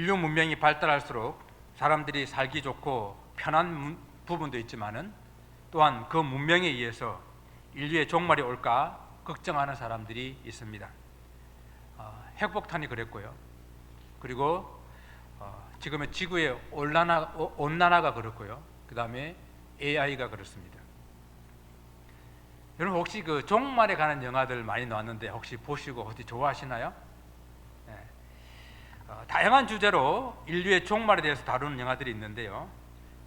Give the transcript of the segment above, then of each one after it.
인류 문명이 발달할수록 사람들이 살기 좋고 편한 부분도 있지만은 또한 그 문명에 의해서 인류의 종말이 올까 걱정하는 사람들이 있습니다. 핵폭탄이 그랬고요. 그리고 지금의 지구의 온난화가 그렇고요. 그 다음에 AI가 그렇습니다. 여러분 혹시 그 종말에 관한 영화들 많이 나왔는데 혹시 보시고 어디 좋아하시나요? 네. 다양한 주제로 인류의 종말에 대해서 다루는 영화들이 있는데요.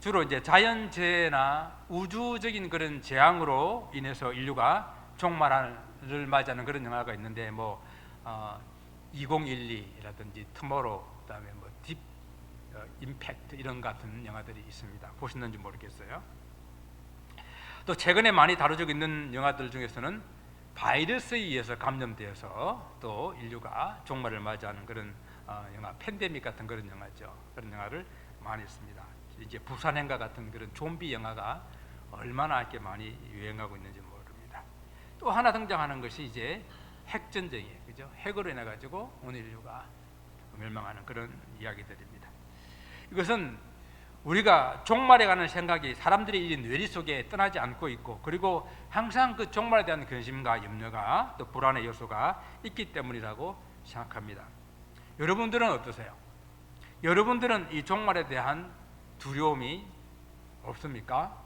주로 이제 자연재해나 우주적인 그런 재앙으로 인해서 인류가 종말을 맞이하는 그런 영화가 있는데 2012라든지 투모로우, 그다음에 딥 임팩트 이런 같은 영화들이 있습니다. 보셨는지 모르겠어요. 또 최근에 많이 다뤄지고 있는 영화들 중에서는 바이러스에 의해서 감염되어서 또 인류가 종말을 맞이하는 그런 영화, 팬데믹 같은 그런 영화죠. 그런 영화를 많이 했습니다. 이제 부산행과 같은 그런 좀비 영화가 얼마나 이렇게 많이 유행하고 있는지 모릅니다. 또 하나 등장하는 것이 이제 핵전쟁이에요. 그죠? 핵으로 인해 가지고 오늘 인류가 멸망하는 그런 이야기들입니다. 이것은 우리가 종말에 관한 생각이 사람들의 이 뇌리 속에 떠나지 않고 있고, 그리고 항상 그 종말에 대한 근심과 염려가 또 불안의 요소가 있기 때문이라고 생각합니다. 여러분들은 어떠세요? 여러분들은 이 종말에 대한 두려움이 없습니까?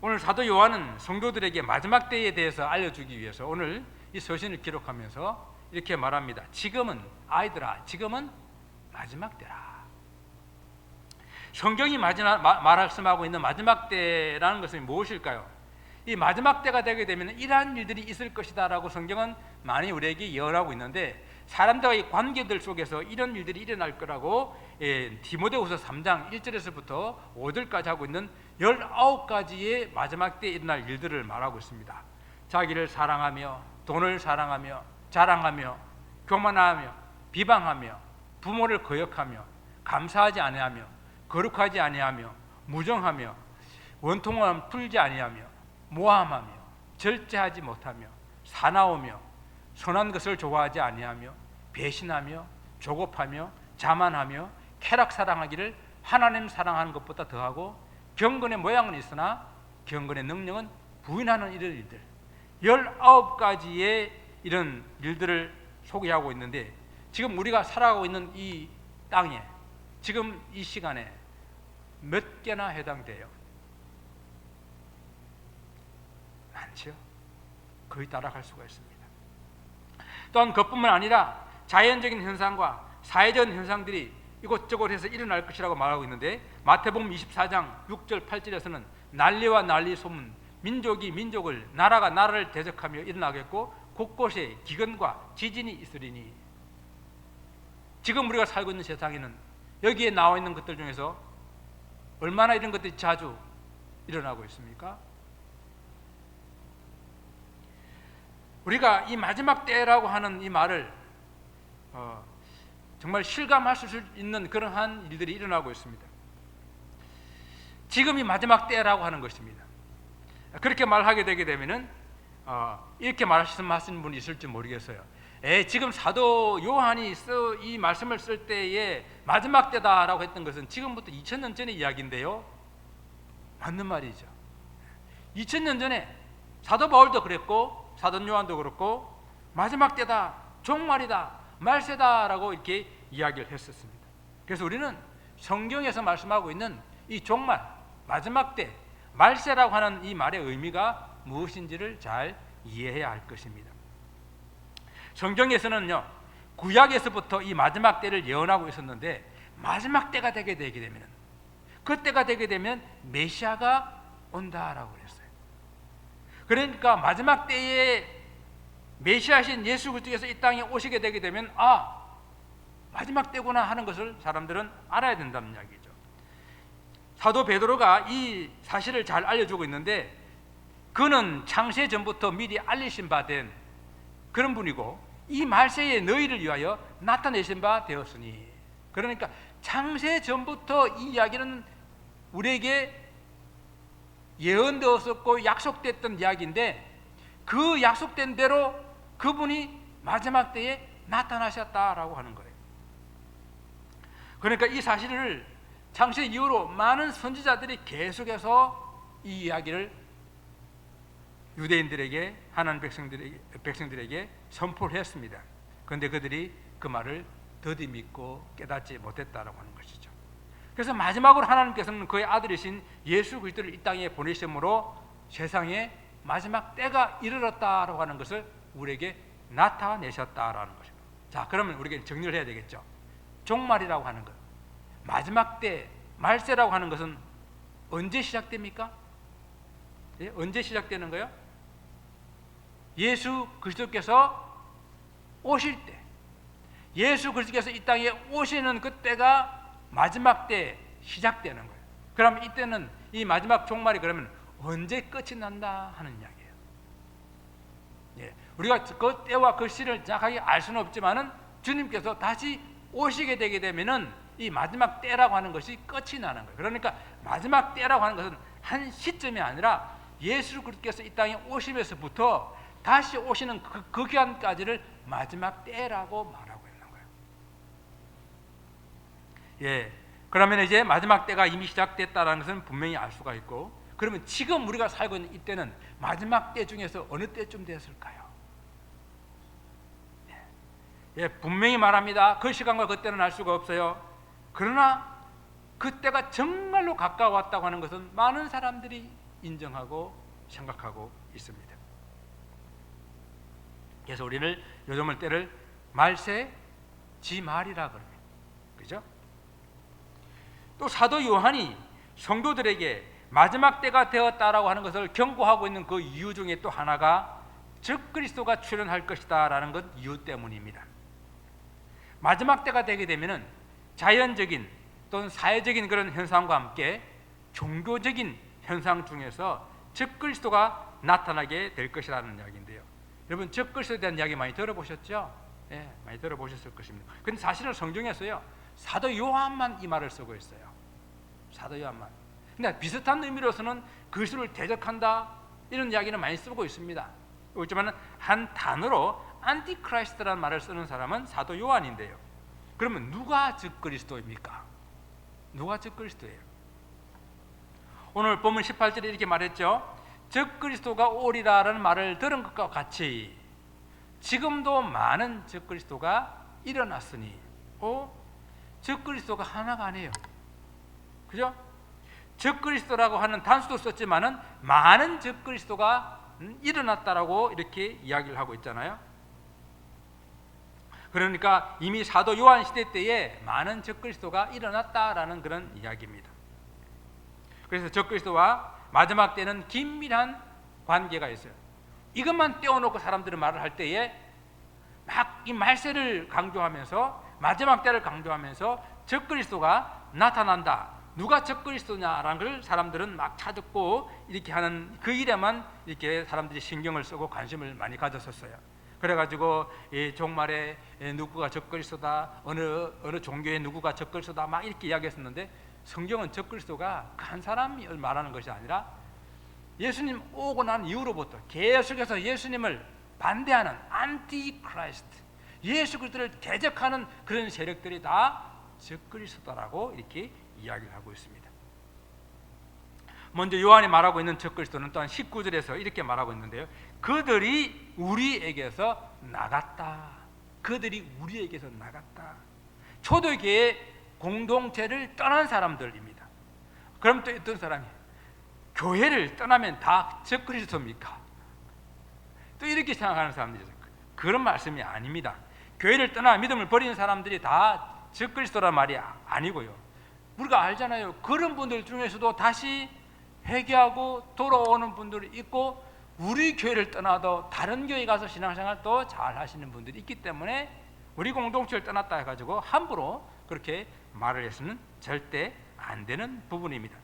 오늘 사도 요한은 성도들에게 마지막 때에 대해서 알려주기 위해서 오늘 이 서신을 기록하면서 이렇게 말합니다. 지금은 아이들아, 지금은 마지막 때라. 성경이 말씀하고 있는 마지막 때라는 것은 무엇일까요? 이 마지막 때가 되게 되면 이러한 일들이 있을 것이다 라고 성경은 많이 우리에게 예언하고 있는데, 사람들과의 관계들 속에서 이런 일들이 일어날 거라고 디모데후서 3장 1절에서부터 5절까지 하고 있는 19가지의 마지막 때에 일어날 일들을 말하고 있습니다. 자기를 사랑하며 돈을 사랑하며 자랑하며 교만하며 비방하며 부모를 거역하며 감사하지 아니하며 거룩하지 아니하며 무정하며 원통함 풀지 아니하며 모함하며 절제하지 못하며 사나우며 선한 것을 좋아하지 아니하며 배신하며 조급하며 자만하며 쾌락 사랑하기를 하나님 사랑하는 것보다 더하고 경건의 모양은 있으나 경건의 능력은 부인하는 이런 일들, 19가지의 이런 일들을 소개하고 있는데, 지금 우리가 살아가고 있는 이 땅에 지금 이 시간에 몇 개나 해당돼요? 많죠. 거의 따라갈 수가 있습니다. 또한 그뿐만 아니라 자연적인 현상과 사회적인 현상들이 이곳저곳 해서 일어날 것이라고 말하고 있는데, 마태복음 24장 6절 8절에서는 난리와 난리 소문, 민족이 민족을, 나라가 나라를 대적하며 일어나겠고 곳곳에 기근과 지진이 있으리니. 지금 우리가 살고 있는 세상에는 여기에 나와 있는 것들 중에서 얼마나 이런 것들이 자주 일어나고 있습니까? 우리가 이 마지막 때라고 하는 이 말을 정말 실감할 수 있는 그러한 일들이 일어나고 있습니다. 지금이 마지막 때라고 하는 것입니다. 그렇게 말하게 되게 되면은 이렇게 말하시는 분이 있을지 모르겠어요. 지금 사도 요한이 이 말씀을 쓸 때에 마지막 때다라고 했던 것은 지금부터 2000년 전의 이야기인데요. 맞는 말이죠. 2000년 전에 사도 바울도 그랬고 사도 요한도 그렇고 마지막 때다, 종말이다, 말세다라고 이렇게 이야기를 했었습니다. 그래서 우리는 성경에서 말씀하고 있는 이 종말, 마지막 때, 말세라고 하는 이 말의 의미가 무엇인지를 잘 이해해야 할 것입니다. 성경에서는요, 구약에서부터 이 마지막 때를 예언하고 있었는데, 마지막 때가 되게 되면, 그때가 되게 되면 메시아가 온다라고 그랬어요. 그러니까 마지막 때에 메시아신 예수 그리스도께서 이 땅에 오시게 되게 되면 마지막 때구나 하는 것을 사람들은 알아야 된다는 이야기죠. 사도 베드로가 이 사실을 잘 알려주고 있는데, 그는 창세 전부터 미리 알리신 바 된 그런 분이고 이 말세에 너희를 위하여 나타내신 바 되었으니, 그러니까 창세 전부터 이 이야기는 우리에게 예언되었었고 약속됐던 이야기인데, 그 약속된 대로 그분이 마지막 때에 나타나셨다라고 하는 거예요. 그러니까 이 사실을 창세 이후로 많은 선지자들이 계속해서 이 이야기를 유대인들에게, 하나님 백성들에게 선포를 했습니다. 그런데 그들이 그 말을 더디 믿고 깨닫지 못했다라고 하는 것이죠. 그래서 마지막으로 하나님께서는 그의 아들이신 예수 그리스도를 이 땅에 보내심으로 세상에 마지막 때가 이르렀다라고 하는 것을 우리에게 나타내셨다라는 것입니다. 자, 그러면 우리가 정리를 해야 되겠죠. 종말이라고 하는 것, 마지막 때 말세라고 하는 것은 언제 시작됩니까? 예? 언제 시작되는 거예요? 예수 그리스도께서 오실 때, 예수 그리스도께서 이 땅에 오시는 그때가 마지막 때 시작되는 거예요. 그럼 이때는 이 마지막 종말이 그러면 언제 끝이 난다 하는 이야기예요. 예, 우리가 그 때와 그 시를 정확하게 알 수는 없지만은 주님께서 다시 오시게 되게 되면은 이 마지막 때라고 하는 것이 끝이 나는 거예요. 그러니까 마지막 때라고 하는 것은 한 시점이 아니라 예수 그리스도께서 이 땅에 오시면서부터 다시 오시는 그 기간까지를 마지막 때라고 말하고 있는 거예요. 예, 그러면 이제 마지막 때가 이미 시작됐다는 것은 분명히 알 수가 있고, 그러면 지금 우리가 살고 있는 이때는 마지막 때 중에서 어느 때쯤 되었을까요? 예, 분명히 말합니다. 그 시간과 그때는 알 수가 없어요. 그러나 그때가 정말로 가까웠다고 하는 것은 많은 사람들이 인정하고 생각하고 있습니다. 그래서 우리는 요즘을 때를 말세 지말이라 그럽니다. 그죠? 또 사도 요한이 성도들에게 마지막 때가 되었다라고 하는 것을 경고하고 있는 그 이유 중에 또 하나가 적그리스도가 출현할 것이다 라는 것 이유 때문입니다. 마지막 때가 되게 되면은 자연적인 또는 사회적인 그런 현상과 함께 종교적인 현상 중에서 적그리스도가 나타나게 될 것이라는 이야기인데요. 여러분, 적그리스도에 대한 이야기 많이 들어보셨죠? 네, 많이 들어보셨을 것입니다. 그런데 사실은 성경에서요, 사도 요한만 이 말을 쓰고 있어요. 사도 요한만. 근데 비슷한 의미로서는 그리스도를 대적한다 이런 이야기는 많이 쓰고 있습니다. 그렇지만 한 단어로 안티크라이스트라는 말을 쓰는 사람은 사도 요한인데요. 그러면 누가 적그리스도입니까? 누가 적그리스도예요? 오늘 본문 18절에 이렇게 말했죠. 적그리스도가 오리라라는 말을 들은 것과 같이 지금도 많은 적그리스도가 일어났으니, 적그리스도가 하나가 아니에요. 그죠? 적그리스도라고 하는 단수도 썼지만은 많은 적그리스도가 일어났다라고 이렇게 이야기를 하고 있잖아요. 그러니까 이미 사도 요한 시대 때에 많은 적그리스도가 일어났다라는 그런 이야기입니다. 그래서 적그리스도와 마지막 때는 긴밀한 관계가 있어요. 이것만 떼어놓고 사람들은 말을 할 때에 막 이 말세를 강조하면서 마지막 때를 강조하면서 적그리스도가 나타난다. 누가 적그리스도냐라는 걸 사람들은 막 찾고 이렇게 하는 그 일에만 이렇게 사람들이 신경을 쓰고 관심을 많이 가졌었어요. 그래가지고 이 종말에 누구가 적그리스도다, 어느 종교의 누구가 적그리스도다 막 이렇게 이야기했었는데, 성경은 적그리스도가 한 사람이 말하는 것이 아니라 예수님 오고 난 이후로부터 계속해서 예수님을 반대하는 안티크라이스트, 예수 그리스도를 대적하는 그런 세력들이 다 적그리스도라고 이렇게 이야기를 하고 있습니다. 먼저 요한이 말하고 있는 적그리스도는 또한 19절에서 이렇게 말하고 있는데요. 그들이 우리에게서 나갔다. 그들이 우리에게서 나갔다. 초대교회 공동체를 떠난 사람들입니다. 그럼 또 어떤 사람이 교회를 떠나면 다 적그리스도입니까? 또 이렇게 생각하는 사람들이 있어요. 그런 말씀이 아닙니다. 교회를 떠나 믿음을 버리는 사람들이 다 적그리스도란 말이 아니고요. 우리가 알잖아요. 그런 분들 중에서도 다시 회개하고 돌아오는 분들이 있고, 우리 교회를 떠나도 다른 교회 가서 신앙생활 또 잘 하시는 분들이 있기 때문에 우리 공동체를 떠났다 해가지고 함부로 그렇게 말을 해서는 절대 안 되는 부분입니다.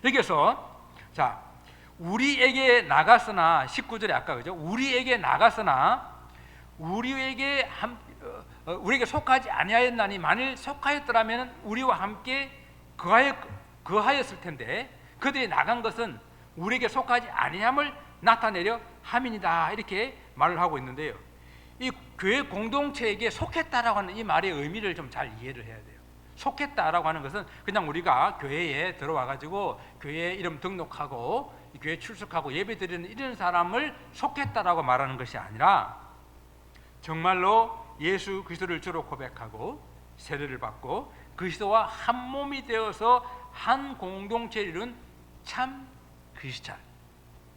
여기서 자, 우리에게 나갔으나 19절에 아까 그죠? 우리에게 나갔으나 우리에게 속하지 아니하였나니, 만일 속하였더라면 우리와 함께 거하였을 텐데 그들이 나간 것은 우리에게 속하지 아니함을 나타내려 함이니라, 이렇게 말을 하고 있는데요. 이 교회 공동체에게 속했다라고 하는 이 말의 의미를 좀 잘 이해를 해야 돼요. 속했다라고 하는 것은 그냥 우리가 교회에 들어와 가지고 교회에 이름 등록하고 교회 출석하고 예배드리는 이런 사람을 속했다라고 말하는 것이 아니라 정말로 예수 그리스도를 주로 고백하고 세례를 받고 그리스도와 한 몸이 되어서 한 공동체를 이룬 참 크리스찬,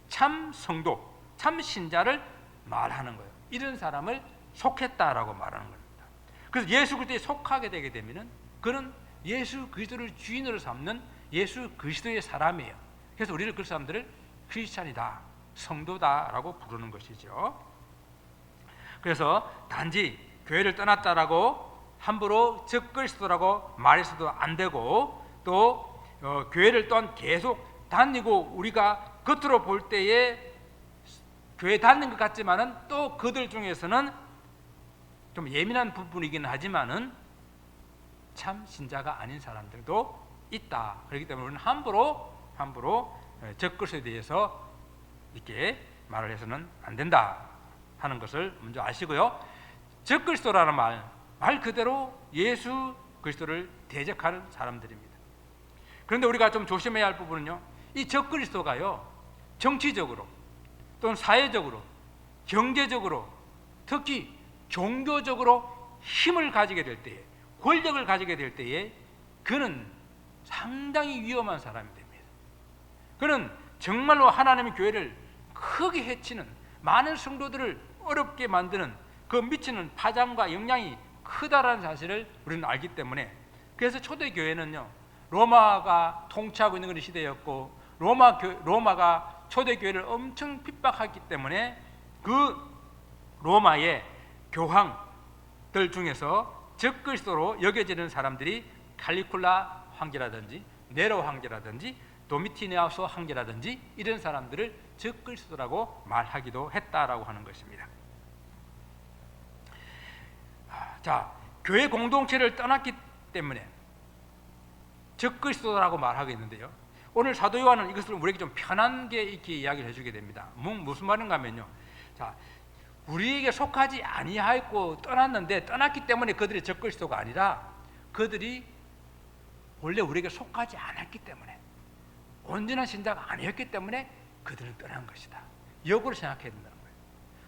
참 성도, 참 신자를 말하는 거예요. 이런 사람을 속했다라고 말하는 겁니다. 그래서 예수 그리스도에 속하게 되게 되면은 그는 예수 그리스도를 주인으로 삼는 예수 그리스도의 사람이에요. 그래서 우리를 그 사람들을 크리스찬이다, 성도다라고 부르는 것이죠. 그래서 단지 교회를 떠났다라고 함부로 적그리스도라고 말해서도 안 되고, 또 교회를 또한 계속 다니고 우리가 겉으로 볼 때에 교회 다니는 것 같지만은 또 그들 중에서는 좀 예민한 부분이긴 하지만은 참 신자가 아닌 사람들도 있다. 그렇기 때문에 우리는 함부로 적그리스도에 대해서 이렇게 말을 해서는 안 된다 하는 것을 먼저 아시고요. 적그리스도라는 말 그대로 예수 그리스도를 대적하는 사람들입니다. 그런데 우리가 좀 조심해야 할 부분은요, 이 적그리스도가요 정치적으로 또는 사회적으로 경제적으로 특히 종교적으로 힘을 가지게 될 때에, 권력을 가지게 될 때에 그는 상당히 위험한 사람이 됩니다. 그는 정말로 하나님의 교회를 크게 해치는, 많은 성도들을 어렵게 만드는 그 미치는 파장과 영향이 크다라는 사실을 우리는 알기 때문에, 그래서 초대교회는요 로마가 통치하고 있는 그런 시대였고 로마가 초대교회를 엄청 핍박했기 때문에 그 로마의 교황들 중에서 적그리스도로 여겨지는 사람들이 칼리굴라 황제라든지 네로 황제라든지 도미티니아스 황제라든지 이런 사람들을 적그리스도라고 말하기도 했다라고 하는 것입니다. 자, 교회 공동체를 떠났기 때문에 적그리스도라고 말하고 있는데요, 오늘 사도 요한은 이것을 우리에게 좀 편하게 이렇게 이야기를 해주게 됩니다. 무슨 말인가 하면요, 자, 우리에게 속하지 아니하였고 떠났는데, 떠났기 때문에 그들이 적그리스도가 아니라 그들이 원래 우리에게 속하지 않았기 때문에, 온전한 신자가 아니었기 때문에 그들은 떠난 것이다. 역으로 생각해야 된다는 거예요.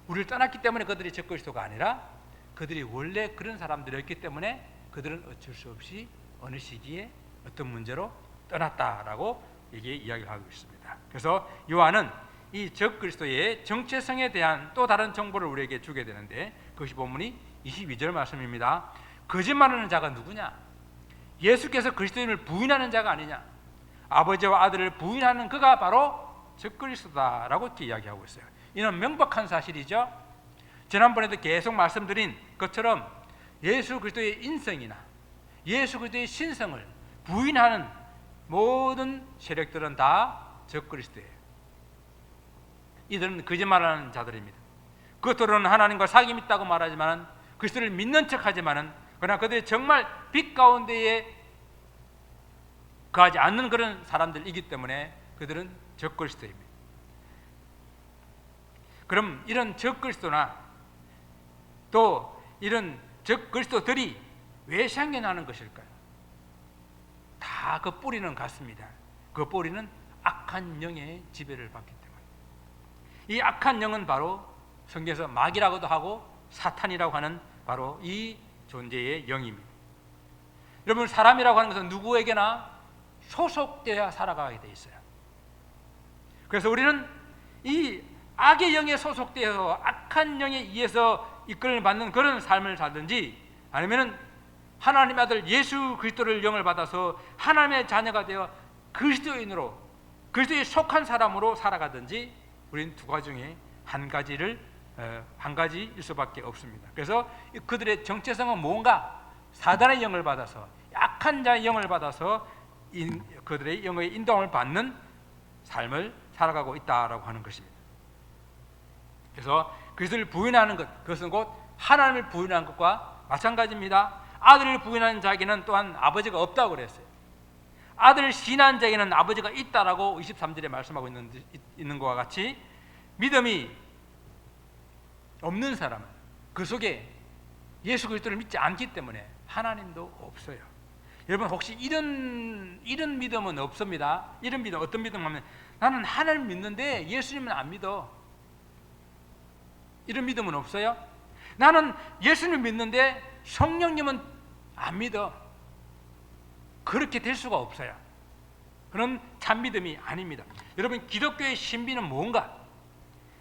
우리를 떠났기 때문에 그들이 적그리스도가 아니라 그들이 원래 그런 사람들이었기 때문에 그들은 어쩔 수 없이 어느 시기에 어떤 문제로 떠났다라고 이게 이야기를 하고 있습니다. 그래서 요한은 이 적그리스도의 정체성에 대한 또 다른 정보를 우리에게 주게 되는데, 그것이 본문이 22절 말씀입니다. 거짓말하는 자가 누구냐? 예수께서 그리스도인을 부인하는 자가 아니냐? 아버지와 아들을 부인하는 그가 바로 적그리스도다라고 이렇게 이야기하고 있어요. 이는 명백한 사실이죠. 지난번에도 계속 말씀드린 것처럼 예수 그리스도의 인성이나 예수 그리스도의 신성을 부인하는 모든 세력들은 다 적그리스도예요. 이들은 거짓말하는 자들입니다. 그것들은 하나님과 사귐 있다고 말하지만 그리스도를 믿는 척하지만은 그러나 그들이 정말 빛 가운데에 거하지 않는 그런 사람들이기 때문에 그들은 적그리스도입니다. 그럼 이런 적그리스도나 또 이런 적그리스도들이 왜 생겨나는 것일까요? 다 그 뿌리는 같습니다. 그 뿌리는 악한 영의 지배를 받기 때문에. 이 악한 영은 바로 성경에서 마귀라고도 하고 사탄이라고 하는 바로 이 존재의 영입니다. 여러분, 사람이라고 하는 것은 누구에게나 소속되어야 살아가게 돼 있어요. 그래서 우리는 이 악의 영에 소속되어서 악한 영에 의해서 이끌림을 받는 그런 삶을 살든지, 아니면은 하나님의 아들 예수 그리스도를 영을 받아서 하나님의 자녀가 되어 그리스도인으로, 그리스도에 속한 사람으로 살아가든지, 우리는 두 가지 중에 한 가지일 수밖에 없습니다. 그래서 그들의 정체성은 뭔가 사단의 영을 받아서, 악한 자의 영을 받아서 그들의 영의 인도함을 받는 삶을 살아가고 있다라고 하는 것입니다. 그래서 그리스도를 부인하는 것, 그것은 곧 하나님을 부인하는 것과 마찬가지입니다. 아들을 부인하는 자에게는 또한 아버지가 없다고 그랬어요. 아들을 시인하는 자에게는 아버지가 있다라고 23절에 말씀하고 있는 것과 같이, 믿음이 없는 사람은, 그 속에 예수 그리스도를 믿지 않기 때문에 하나님도 없어요. 여러분 혹시 이런 믿음은 없습니다. 이런 믿음, 어떤 믿음 하면 나는 하나님 믿는데 예수님은 안 믿어. 이런 믿음은 없어요? 나는 예수님 믿는데 성령님은 안 믿어. 그렇게 될 수가 없어요. 그런 참 믿음이 아닙니다. 여러분 기독교의 신비는 뭔가?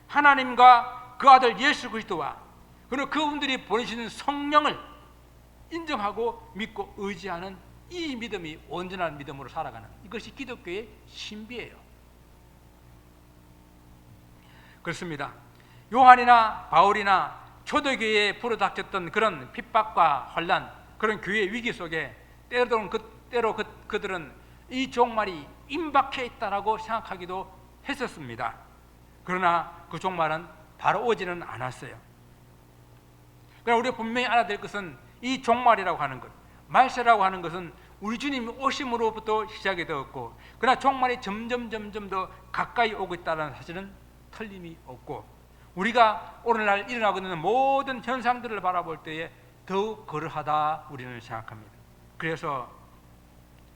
하나님과 그 아들 예수 그리스도와 그리고 그분들이 보내시는 성령을 인정하고 믿고 의지하는 이 믿음이 온전한 믿음으로 살아가는 이것이 기독교의 신비예요. 그렇습니다. 요한이나 바울이나 초대교회에 불어닥쳤던 그런 핍박과 환난, 그런 교회의 위기 속에 때로 그들은 이 종말이 임박해 있다라고 생각하기도 했었습니다. 그러나 그 종말은 바로 오지는 않았어요. 그러나 우리가 분명히 알아야 될 것은 이 종말이라고 하는 것, 말세라고 하는 것은 우리 주님 오심으로부터 시작이 되었고, 그러나 종말이 점점 더 가까이 오고 있다는 사실은 틀림이 없고, 우리가 오늘날 일어나고 있는 모든 현상들을 바라볼 때에 더욱 그러하다 우리는 생각합니다. 그래서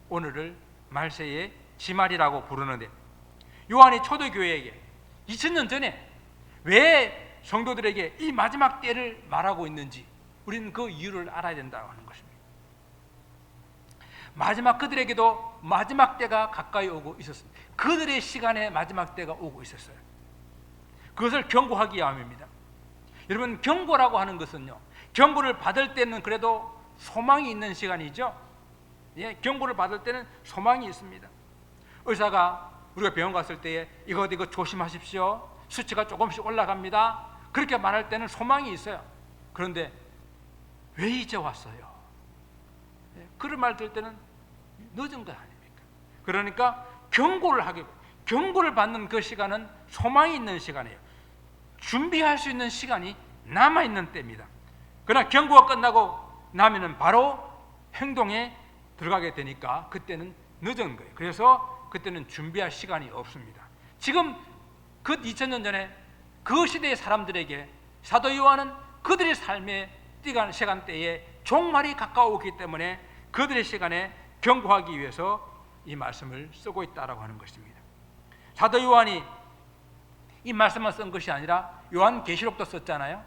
오늘을 말세의 지말이라고 부르는데, 요한이 초대교회에게 2000년 전에 왜 성도들에게 이 마지막 때를 말하고 있는지 우리는 그 이유를 알아야 된다고 하는 것입니다. 그들에게도 마지막 때가 가까이 오고 있었습니다. 그들의 시간에 마지막 때가 오고 있었어요. 그것을 경고하기 위함입니다. 여러분 경고라고 하는 것은요, 경고를 받을 때는 그래도 소망이 있는 시간이죠. 예, 경고를 받을 때는 소망이 있습니다. 의사가 우리가 병원 갔을 때에 이거 조심하십시오, 수치가 조금씩 올라갑니다, 그렇게 말할 때는 소망이 있어요. 그런데 왜 이제 왔어요? 예, 그런 말 들을 때는 늦은 거 아닙니까? 그러니까 경고를 받는 그 시간은 소망이 있는 시간이에요. 준비할 수 있는 시간이 남아있는 때입니다. 그러나 경고가 끝나고 나면은 바로 행동에 들어가게 되니까 그때는 늦은 거예요. 그래서 그때는 준비할 시간이 없습니다. 지금 그 2000년 전에 그 시대의 사람들에게 사도 요한은 그들의 삶의 뛰어가는 시간대에 종말이 가까우기 때문에 그들의 시간에 경고하기 위해서 이 말씀을 쓰고 있다라고 하는 것입니다. 사도 요한이 이 말씀만 쓴 것이 아니라 요한계시록도 썼잖아요.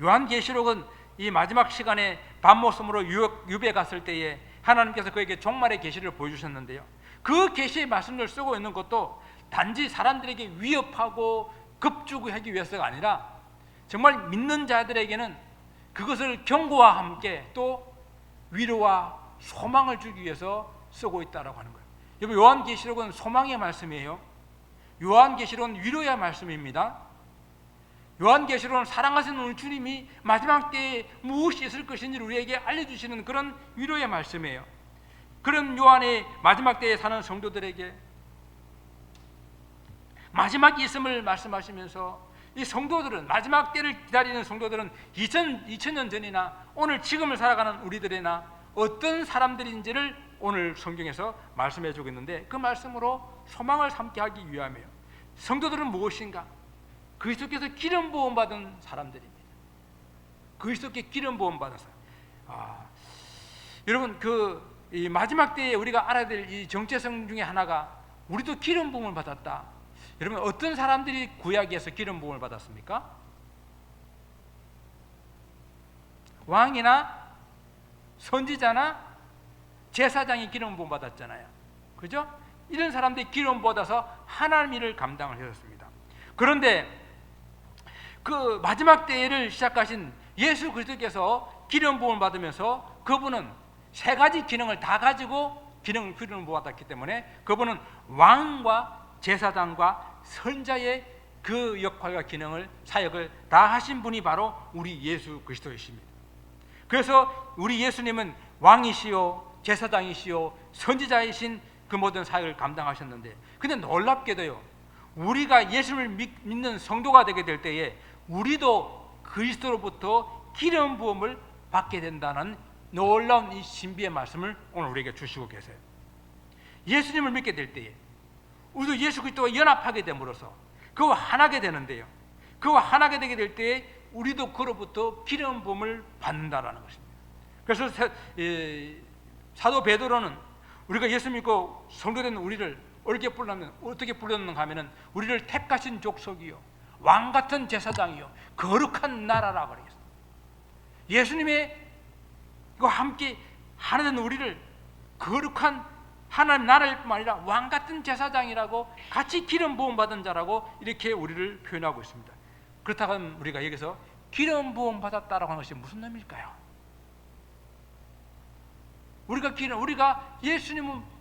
요한계시록은 이 마지막 시간에 밤모섬으로 유배 갔을 때에 하나님께서 그에게 종말의 계시를 보여주셨는데요, 그 계시의 말씀을 쓰고 있는 것도 단지 사람들에게 위협하고 급주구하기 위해서가 아니라 정말 믿는 자들에게는 그것을 경고와 함께 또 위로와 소망을 주기 위해서 쓰고 있다라고 하는 거예요. 여러분 요한계시록은 소망의 말씀이에요. 요한계시록은 위로의 말씀입니다. 요한계시록은 사랑하시는 우리 주님이 마지막 때에 무엇이 있을 것인지를 우리에게 알려주시는 그런 위로의 말씀이에요. 그런 요한의 마지막 때에 사는 성도들에게 마지막이 있음을 말씀하시면서 이 성도들은, 마지막 때를 기다리는 성도들은 2000년 전이나 오늘 지금을 살아가는 우리들이나 어떤 사람들인지를 오늘 성경에서 말씀해 주고 있는데, 그 말씀으로 소망을 삼게 하기 위함이에요. 성도들은 무엇인가? 그리스도께서 기름 부음 받은 사람들입니다. 그리스도께 기름 부음 받은 사람. 여러분 이 마지막 때에 우리가 알아야 될 이 정체성 중에 하나가 우리도 기름 부음을 받았다. 여러분 어떤 사람들이 구약에서 기름 부음을 받았습니까? 왕이나 선지자나 제사장이 기름 부음 받았잖아요. 그죠? 이런 사람들이 기름 받아서 하나님 일을 감당을 했었습니다. 그런데 그 마지막 때를 시작하신 예수 그리스도께서 기름 부음을 받으면서 그분은 세 가지 기능을 다 가지고 기름 부음을 받았기 때문에 그분은 왕과 제사장과 선자의 그 역할과 기능을, 사역을 다 하신 분이 바로 우리 예수 그리스도이십니다. 그래서 우리 예수님은 왕이시요 제사장이시요 선지자이신 그 모든 사역을 감당하셨는데, 근데 놀랍게도요, 우리가 예수를 믿는 성도가 되게 될 때에 우리도 그리스도로부터 기름 부음을 받게 된다는 놀라운 이 신비의 말씀을 오늘 우리에게 주시고 계세요. 예수님을 믿게 될 때에 우리도 예수 그리스도와 연합하게 됨으로써 그와 하나게 되는데요, 그와 하나게 되게 될 때에 우리도 그로부터 기름 부음을 받는다라는 것입니다. 그래서 사도 베드로는 우리가 예수 믿고 성도된 우리를 어떻게 불렀는가 하면은 우리를 택하신 족속이요 왕 같은 제사장이요 거룩한 나라라고 그랬습니다. 예수님의 이거 함께 하나 된 우리를 거룩한 하나님 나라일 뿐만 아니라 왕 같은 제사장이라고 같이 기름 부음 받은 자라고 이렇게 우리를 표현하고 있습니다. 그렇다고 하면 우리가 여기서 기름 부음 받았다라고 하는 것이 무슨 의미일까요? 우리가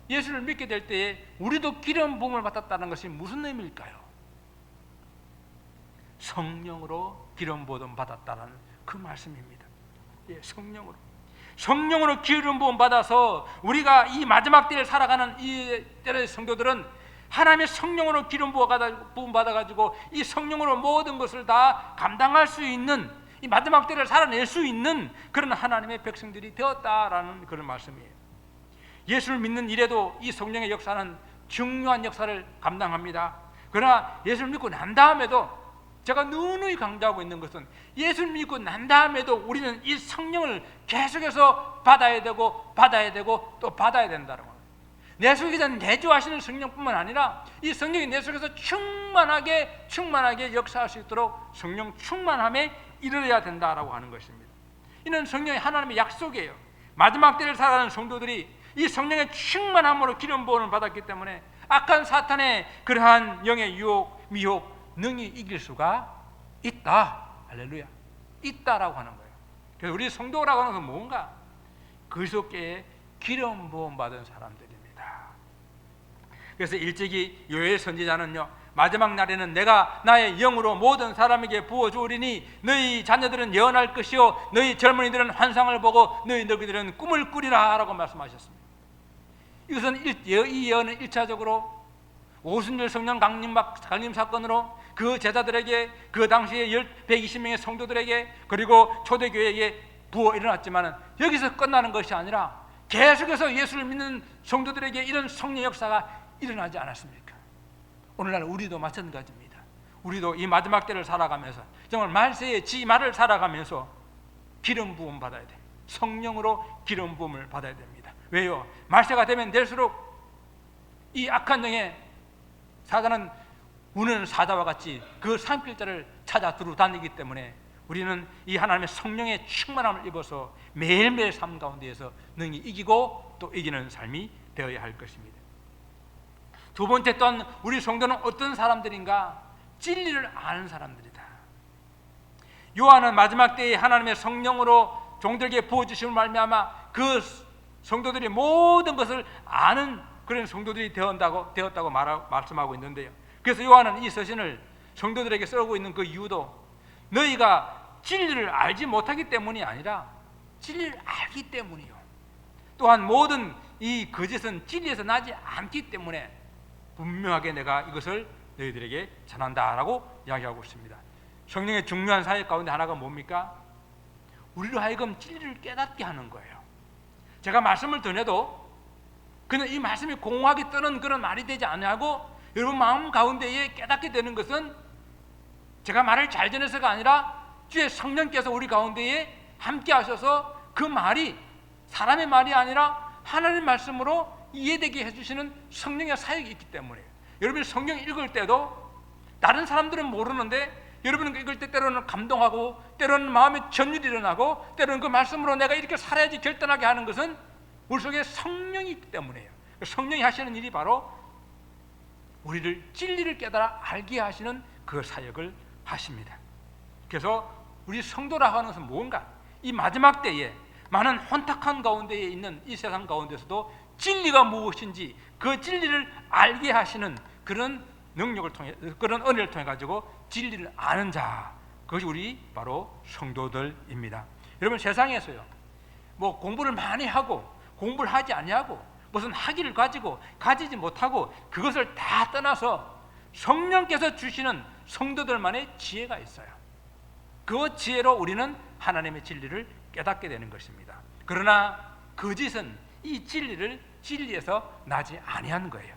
예수를 믿게 될 때에 우리도 기름 부음을 받았다는 것이 무슨 의미일까요? 성령으로 기름 부음 받았다는 그 말씀입니다. 예, 성령으로 기름 부음 받아서 우리가 이 마지막 때를 살아가는 이 때의 성도들은 하나님의 성령으로 기름 부음 받아가지고 이 성령으로 모든 것을 다 감당할 수 있는 이 마지막 때를 살아낼 수 있는 그런 하나님의 백성들이 되었다라는 그런 말씀이에요. 예수를 믿는 일에도 이 성령의 역사는 중요한 역사를 감당합니다. 그러나 예수를 믿고 난 다음에도 제가 누누이 강조하고 있는 것은 예수를 믿고 난 다음에도 우리는 이 성령을 계속해서 받아야 되고 또 받아야 된다는 겁니다. 내 속에서 내주하시는 성령뿐만 아니라 이 성령이 내 속에서 충만하게 역사할 수 있도록 성령 충만함에 이르러야 된다라고 하는 것입니다. 이는 성령이 하나님의 약속이에요. 마지막 때를 살아가는 성도들이 이 성령의 충만함으로 기름 부음을 받았기 때문에 악한 사탄의 그러한 영의 유혹, 미혹 능히 이길 수가 있다. 할렐루야. 있다라고 하는 거예요. 그래서 우리 성도라고 하는 것은 뭔가 그리스도께 기름 부음 받은 사람들입니다. 그래서 일찍이 요엘 선지자는요, 마지막 날에는 내가 나의 영으로 모든 사람에게 부어주리니 너희 자녀들은 예언할 것이요 너희 젊은이들은 환상을 보고 너희 늙은이들은 꿈을 꾸리라 라고 말씀하셨습니다. 이것은 이 예언은 1차적으로 오순절 성령 강림 사건으로 그 제자들에게 그 당시에 120명의 성도들에게 그리고 초대교회에 부어 일어났지만 여기서 끝나는 것이 아니라 계속해서 예수를 믿는 성도들에게 이런 성령 역사가 일어나지 않았습니까? 오늘날 우리도 마찬가지입니다. 우리도 이 마지막 때를 살아가면서 정말 말세의 지 말을 살아가면서 기름 부음 받아야 돼. 성령으로 기름 부음을 받아야 됩니다. 왜요? 말세가 되면 될수록 이 악한 영의 사자는 우는 사자와 같이 그 산길자를 찾아 두루 다니기 때문에 우리는 이 하나님의 성령의 충만함을 입어서 매일매일 삶 가운데에서 능히 이기고 또 이기는 삶이 되어야 할 것입니다. 두 번째 또한 우리 성도는 어떤 사람들인가? 진리를 아는 사람들이다. 요한은 마지막 때에 하나님의 성령으로 종들에게 부어주심을 말미암아 그 성도들이 모든 것을 아는 그런 성도들이 되었다고 말씀하고 있는데요. 그래서 요한은 이 서신을 성도들에게 쓰고 있는 그 이유도 너희가 진리를 알지 못하기 때문이 아니라 진리를 알기 때문이요. 또한 모든 이 거짓은 진리에서 나지 않기 때문에 분명하게 내가 이것을 너희들에게 전한다라고 이야기하고 있습니다. 성령의 중요한 사역 가운데 하나가 뭡니까? 우리로 하여금 진리를 깨닫게 하는 거예요. 제가 말씀을 전해도 그냥 이 말씀이 공허하게 뜨는 그런 말이 되지 않냐고 여러분 마음 가운데에 깨닫게 되는 것은 제가 말을 잘 전해서가 아니라 주의 성령께서 우리 가운데에 함께 하셔서 그 말이 사람의 말이 아니라 하나님의 말씀으로 이해되게 해주시는 성령의 사역이 있기 때문에 여러분이 성경 읽을 때도 다른 사람들은 모르는데 여러분은 읽을 때 때로는 감동하고 때로는 마음에 전율이 일어나고 때로는 그 말씀으로 내가 이렇게 살아야지 결단하게 하는 것은 우리 속에 성령이 있기 때문이에요. 성령이 하시는 일이 바로 우리를 진리를 깨달아 알게 하시는 그 사역을 하십니다. 그래서 우리 성도라고 하는 것은 뭔가 이 마지막 때에 많은 혼탁한 가운데에 있는 이 세상 가운데서도 진리가 무엇인지 그 진리를 알게 하시는 그런 능력을 통해 그런 은혜를 통해 가지고 진리를 아는 자, 그것이 우리 바로 성도들입니다. 여러분 세상에서요 뭐 공부를 많이 하고 공부를 하지 아니하고 무슨 학위를 가지고 가지지 못하고 그것을 다 떠나서 성령께서 주시는 성도들만의 지혜가 있어요. 그 지혜로 우리는 하나님의 진리를 깨닫게 되는 것입니다. 그러나 거짓은 이 진리를 진리에서 나지 아니한 거예요.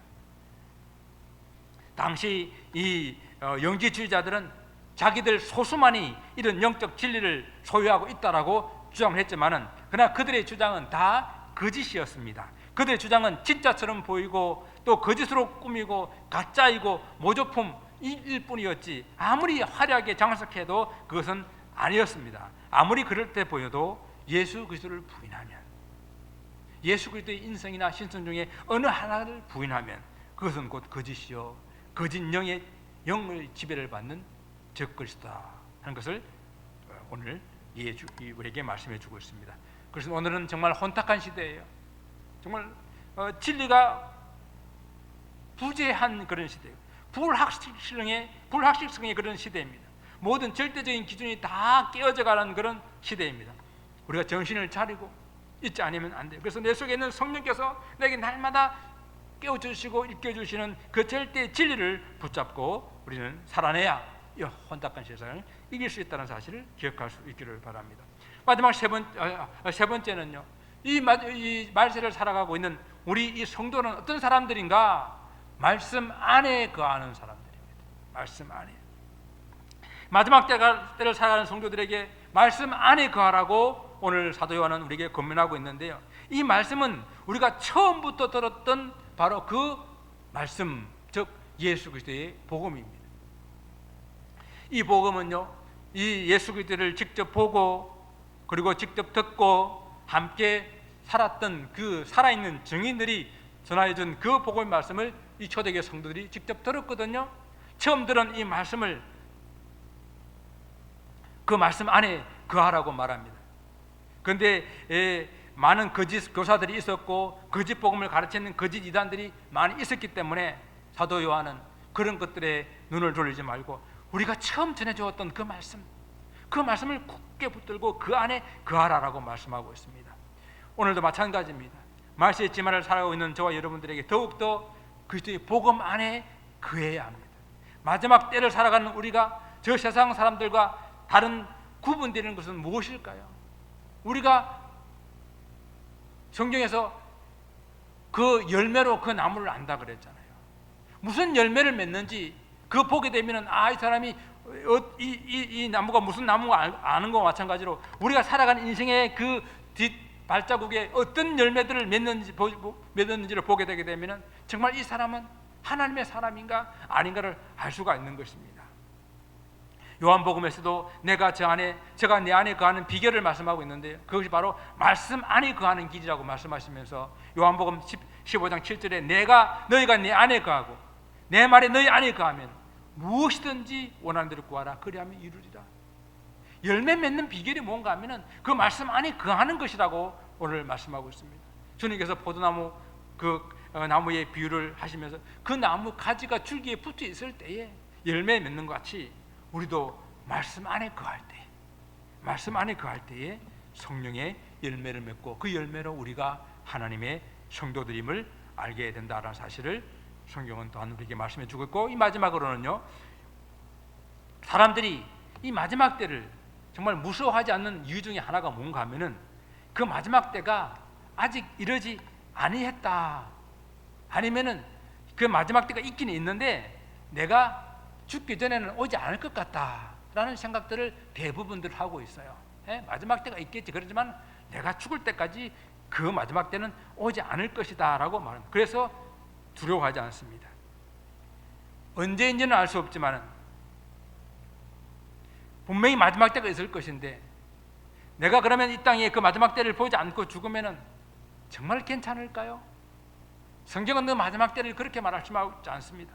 당시 이 영지주의자들은 자기들 소수만이 이런 영적 진리를 소유하고 있다라고 주장을 했지만은, 그러나 그들의 주장은 다 거짓이었습니다. 그들의 주장은 진짜처럼 보이고 또 거짓으로 꾸미고 가짜이고 모조품일 뿐이었지, 아무리 화려하게 장식해도 그것은 아니었습니다. 아무리 그럴 때 보여도 예수 그리스도를 부인하면, 예수 그리스도의 인성이나 신성 중에 어느 하나를 부인하면 그것은 곧 거짓이요 거짓 영을 지배를 받는 적그리스도다 하는 것을 오늘 우리에게 말씀해 주고 있습니다. 그래서 오늘은 정말 혼탁한 시대예요. 정말 진리가 부재한 그런 시대예요. 불확실성의 그런 시대입니다. 모든 절대적인 기준이 다 깨어져가는 그런 시대입니다. 우리가 정신을 차리고 있지 않으면 안 돼요. 그래서 내 속에 있는 성령께서 내게 날마다 깨워주시고 일깨워주시는 그 절대 진리를 붙잡고 우리는 살아내야 이 혼탁한 세상을 이길 수 있다는 사실을 기억할 수 있기를 바랍니다. 마지막 세 번째는요, 이 말세를 살아가고 있는 우리 이 성도는 어떤 사람들인가? 말씀 안에 거하는 사람들입니다. 말씀 안에. 마지막 때를 살아가는 성도들에게 말씀 안에 거하라고 오늘 사도 요한은 우리에게 권면하고 있는데요, 이 말씀은 우리가 처음부터 들었던 바로 그 말씀, 즉 예수 그리스도의 복음입니다. 이 복음은요, 이 예수 그리스도를 직접 보고 그리고 직접 듣고 함께 살았던 그 살아있는 증인들이 전하여준 그 복음의 말씀을 이 초대교회 성도들이 직접 들었거든요. 처음 들은 이 말씀을 그 말씀 안에 거하라고 말합니다. 그런데 많은 거짓 교사들이 있었고 거짓 복음을 가르치는 거짓 이단들이 많이 있었기 때문에 사도 요한은 그런 것들에 눈을 돌리지 말고 우리가 처음 전해주었던 그 말씀을 굳게 붙들고 그 안에 거하라라고 말씀하고 있습니다. 오늘도 마찬가지입니다. 말세의 지만을 살아가고 있는 저와 여러분들에게 더욱더 그리스도의 복음 안에 거해야 합니다. 마지막 때를 살아가는 우리가 저 세상 사람들과 다른 구분되는 것은 무엇일까요? 우리가 성경에서 그 열매로 그 나무를 안다 그랬잖아요. 무슨 열매를 맺는지 그 보게 되면은 이 사람이 이 나무가 무슨 나무가 아는 것과 마찬가지로 우리가 살아가는 인생의 그 뒷 발자국에 어떤 열매들을 맺었는지를 보게 되게 되면은 정말 이 사람은 하나님의 사람인가 아닌가를 알 수가 있는 것입니다. 요한복음에서도 제가 내 안에 거하는 비결을 말씀하고 있는데요, 그것이 바로 말씀 안에 거하는 길이라고 말씀하시면서 요한복음 15장 7절에 너희가 내 안에 거하고 내 말이 너희 안에 거하면 무엇이든지 원하는 대로 구하라 그리하면 이루리라. 열매 맺는 비결이 뭔가 하면은 그 말씀 안에 거하는 것이라고 오늘 말씀하고 있습니다. 주님께서 포도나무 나무의 비유를 하시면서 그 나무 가지가 줄기에 붙어 있을 때에 열매 맺는 것 같이 우리도 말씀 안에 거할 때에 성령의 열매를 맺고 그 열매로 우리가 하나님의 성도들임을 알게 된다는 사실을 성경은 또한 우리에게 말씀해 주고 있고, 이 마지막으로는요, 사람들이 이 마지막 때를 정말 무서워하지 않는 이유 중에 하나가 뭔가 하면은 그 마지막 때가 아직 이르지 아니했다, 아니면은 그 마지막 때가 있긴 있는데 내가 죽기 전에는 오지 않을 것 같다라는 생각들을 대부분들 하고 있어요. 마지막 때가 있겠지, 그렇지만 내가 죽을 때까지 그 마지막 때는 오지 않을 것이다 라고 말합니다. 그래서 두려워하지 않습니다. 언제인지는 알 수 없지만 분명히 마지막 때가 있을 것인데 내가 그러면 이 땅에 그 마지막 때를 보지 않고 죽으면 정말 괜찮을까요? 성경은 그 마지막 때를 그렇게 말하지 않습니다.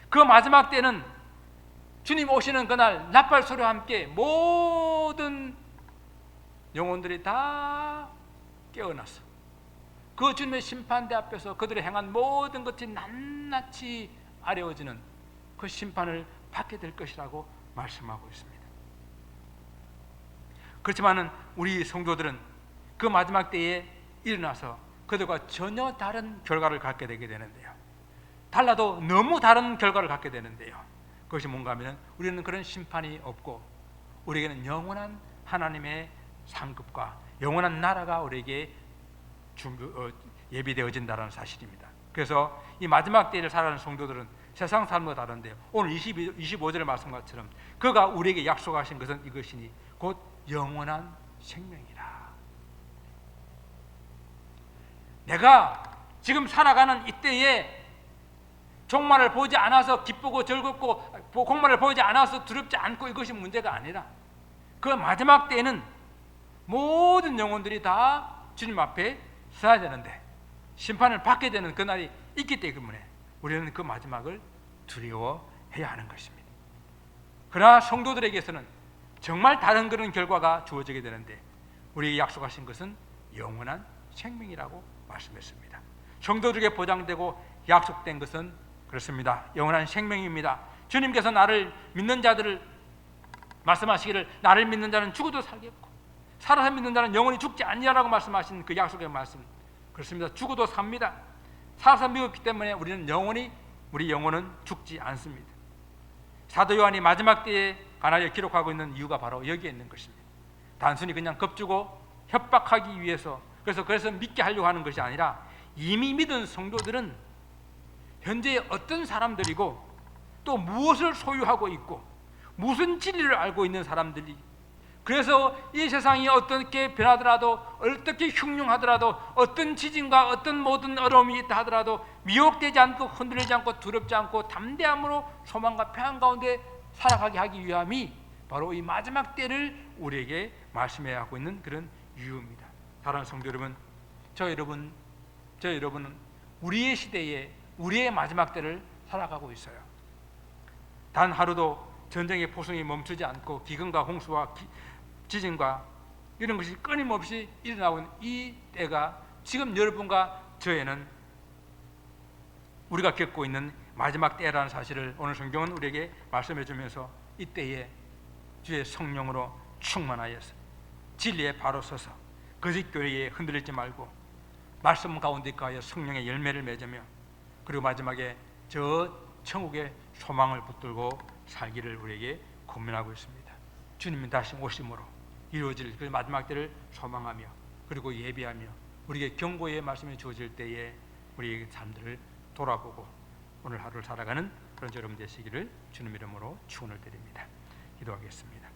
그 마지막 때는 주님 오시는 그날 나팔 소리와 함께 모든 영혼들이 다 깨어나서 그 주님의 심판대 앞에서 그들이 행한 모든 것이 낱낱이 아뢰어지는 그 심판을 받게 될 것이라고 말씀하고 있습니다. 그렇지만은 우리 성도들은 그 마지막 때에 일어나서 그들과 전혀 다른 결과를 갖게 되게 되는데요, 달라도 너무 다른 결과를 갖게 되는데요, 그것이 뭔가 하면 우리는 그런 심판이 없고 우리에게는 영원한 하나님의 상급과 영원한 나라가 우리에게 예비되어진다는 사실입니다. 그래서 이 마지막 때를 살아가는 성도들은 세상 삶과 다른데요. 오늘 25절의 말씀처럼 그가 우리에게 약속하신 것은 이것이니 곧 영원한 생명이라. 내가 지금 살아가는 이때에 종말을 보지 않아서 기쁘고 즐겁고 종말을 보지 않아서 두렵지 않고 이것이 문제가 아니라 그 마지막 때에는 모든 영혼들이 다 주님 앞에 서야 되는데 심판을 받게 되는 그날이 있기 때문에 우리는 그 마지막을 두려워해야 하는 것입니다. 그러나 성도들에게서는 정말 다른 그런 결과가 주어지게 되는데 우리에게 약속하신 것은 영원한 생명이라고 말씀했습니다. 성도들에게 보장되고 약속된 것은 그렇습니다. 영원한 생명입니다. 주님께서 나를 믿는 자들을 말씀하시기를 나를 믿는 자는 죽어도 살겠고 살아서 믿는 자는 영원히 죽지 않니라고 말씀하신 그 약속의 말씀 그렇습니다. 죽어도 삽니다. 살아서 믿었기 때문에 우리는 우리 영혼은 죽지 않습니다. 사도 요한이 마지막 때에 관하여 기록하고 있는 이유가 바로 여기에 있는 것입니다. 단순히 그냥 겁주고 협박하기 위해서 그래서 믿게 하려고 하는 것이 아니라 이미 믿은 성도들은 현재 어떤 사람들이고 또 무엇을 소유하고 있고 무슨 진리를 알고 있는 사람들이 그래서 이 세상이 어떻게 변하더라도 어떻게 흉흉하더라도 어떤 지진과 어떤 모든 어려움이 있다 하더라도 미혹되지 않고 흔들리지 않고 두렵지 않고 담대함으로 소망과 평안 가운데 살아가게 하기 위함이 바로 이 마지막 때를 우리에게 말씀해야 하고 있는 그런 이유입니다. 사랑하는 성도 여러분, 저 여러분은 우리의 시대에 우리의 마지막 때를 살아가고 있어요. 단 하루도 전쟁의 포성이 멈추지 않고 기근과 홍수와 지진과 이런 것이 끊임없이 일어나고 있는 이 때가 지금 여러분과 저에는 우리가 겪고 있는 마지막 때라는 사실을 오늘 성경은 우리에게 말씀해 주면서 이 때에 주의 성령으로 충만하여서 진리에 바로 서서 거짓 교리에 흔들리지 말고 말씀 가운데 가하여 성령의 열매를 맺으며 그리고 마지막에 저 천국의 소망을 붙들고 살기를 우리에게 권면하고 있습니다. 주님이 다시 오심으로 이루어질 그 마지막 때를 소망하며 그리고 예비하며 우리에게 경고의 말씀이 주어질 때에 우리의 삶들을 돌아보고 오늘 하루를 살아가는 그런 여러분 되시기를 주님 이름으로 축원을 드립니다. 기도하겠습니다.